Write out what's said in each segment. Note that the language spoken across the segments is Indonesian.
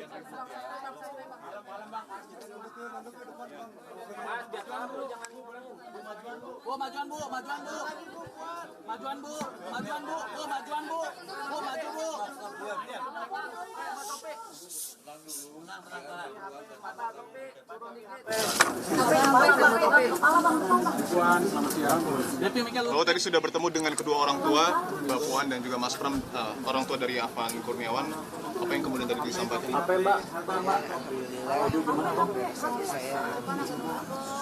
Bu, majuan bu, majuan bu, majuan bu, majuan bu, bu majuan bu, bu maju bu. Bahwa tadi sudah bertemu dengan kedua orang tua, Mbak Puan dan juga Mas Pram, orang tua dari Afan Kurniawan. Apa yang kemudian tadi disampaikan? Alhamdulillah, saya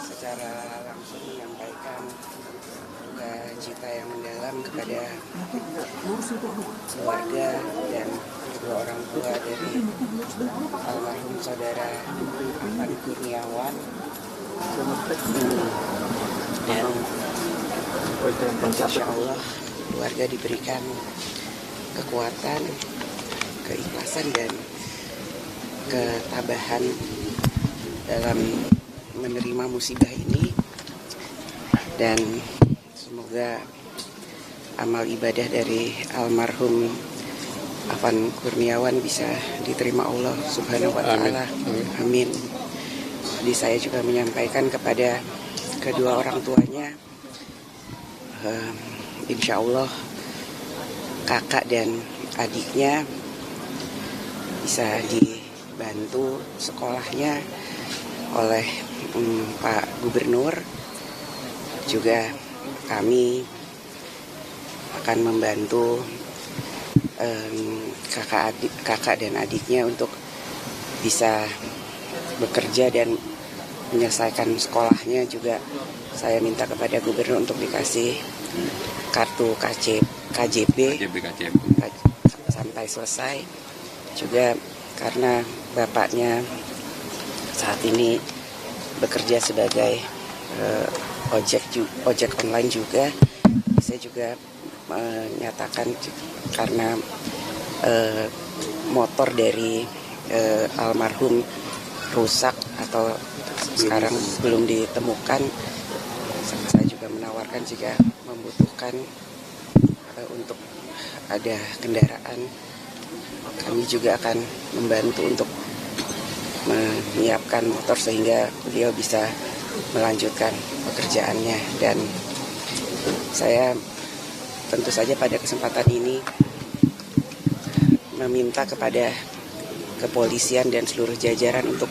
secara langsung menyampaikan cita yang mendalam kepada keluarga dan kedua orang tua dari almarhum saudara Afan Kurniawan, dan insya Allah keluarga diberikan kekuatan, keikhlasan dan ketabahan dalam menerima musibah ini, dan semoga amal ibadah dari almarhum Afan Kurniawan bisa diterima Allah Subhanahu wa Ta'ala. Amin. Jadi saya juga menyampaikan kepada kedua orang tuanya, insya Allah kakak dan adiknya bisa dibantu sekolahnya oleh Pak Gubernur. Juga kami akan membantu kakak dan adiknya untuk bisa bekerja dan menyelesaikan sekolahnya. Juga saya minta kepada Gubernur untuk dikasih kartu KJP sampai selesai. Juga karena bapaknya saat ini bekerja sebagai ojek online juga, saya juga menyatakan karena motor dari almarhum rusak atau sekarang belum ditemukan, saya juga menawarkan jika membutuhkan untuk ada kendaraan, kami juga akan membantu untuk menyiapkan motor sehingga beliau bisa melanjutkan pekerjaannya. Dan saya tentu saja pada kesempatan ini meminta kepada kepolisian dan seluruh jajaran untuk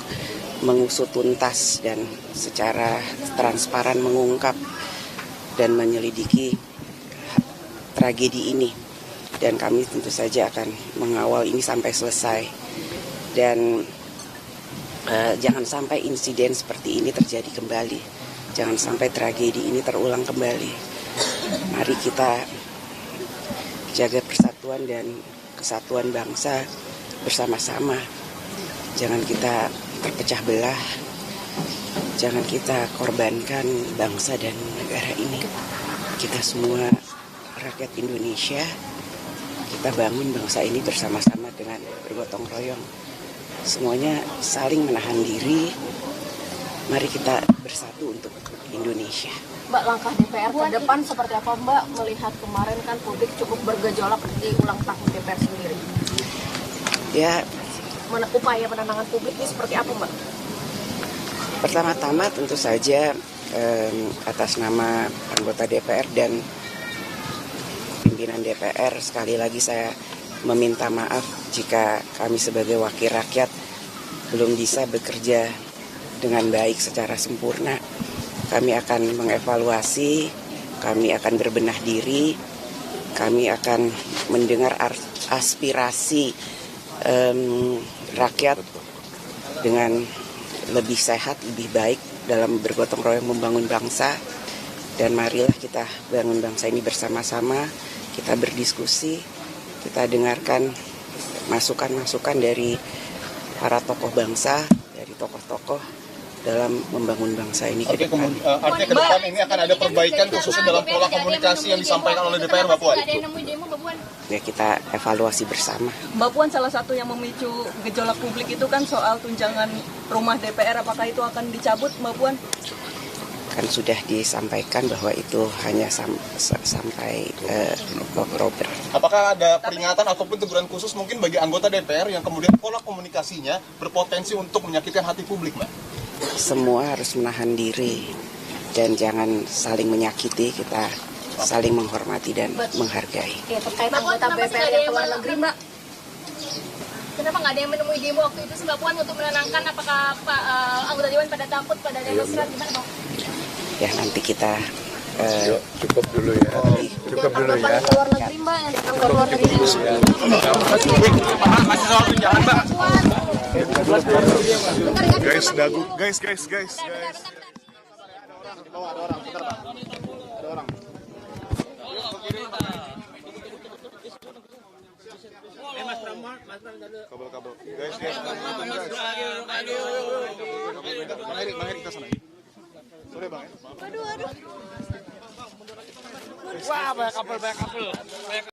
mengusut tuntas dan secara transparan mengungkap dan menyelidiki tragedi ini. Dan kami tentu saja akan mengawal ini sampai selesai. Dan jangan sampai insiden seperti ini terjadi kembali. Jangan sampai tragedi ini terulang kembali. Mari kita jaga persatuan dan kesatuan bangsa bersama-sama. Jangan kita terpecah belah. Jangan kita korbankan bangsa dan negara ini. Kita semua rakyat Indonesia, kita bangun bangsa ini bersama-sama dengan bergotong royong. Semuanya saling menahan diri. Mari kita bersatu untuk Indonesia. Mbak, langkah DPR ke depan seperti apa Mbak, melihat kemarin kan publik cukup bergejolak di ulang tahun DPR sendiri? Ya, Upaya penenangan publik ini seperti apa Mbak? pertama-tama tentu saja atas nama anggota DPR dan pimpinan DPR, sekali lagi saya meminta maaf jika kami sebagai wakil rakyat belum bisa bekerja dengan baik secara sempurna. Kami akan mengevaluasi, kami akan berbenah diri, kami akan mendengar aspirasi rakyat dengan lebih sehat, lebih baik dalam bergotong royong membangun bangsa. Dan marilah kita bangun bangsa ini bersama-sama, kita berdiskusi, kita dengarkan masukan-masukan dari para tokoh bangsa, dari tokoh-tokoh dalam membangun bangsa ini ke depan. Artinya ke depan ini akan ada perbaikan khususnya dalam pola komunikasi yang disampaikan oleh DPR, Mbak Puan? Ya, kita evaluasi bersama. Mbak Puan, salah satu yang memicu gejolak publik itu kan soal tunjangan rumah DPR, apakah itu akan dicabut, Mbak Puan? kan sudah disampaikan bahwa itu hanya sampai Oktober. Apakah ada peringatan ataupun teguran khusus mungkin bagi anggota DPR yang kemudian pola komunikasinya berpotensi untuk menyakitkan hati publik, Mbak? Semua harus menahan diri dan jangan saling menyakiti, kita saling menghormati dan menghargai. Ya, terkait anggota BPR yang keluar negeri, Mbak. Kenapa nggak ada yang menemui demo waktu itu Mbak Puan untuk menenangkan? Apakah anggota Dewan pada takut pada demonstran? Gimana Bang? Ya nanti kita Cukup dulu ya. Cukup dulu ya. Keluar negeri, Mbak, yang keluar luar negeri. Masih soal tunjangan, Mbak. Guys, dagu. Guys. Kabel. Guys. Bang Erik kita sana. Sorry, Bang. Wah, banyak kabel.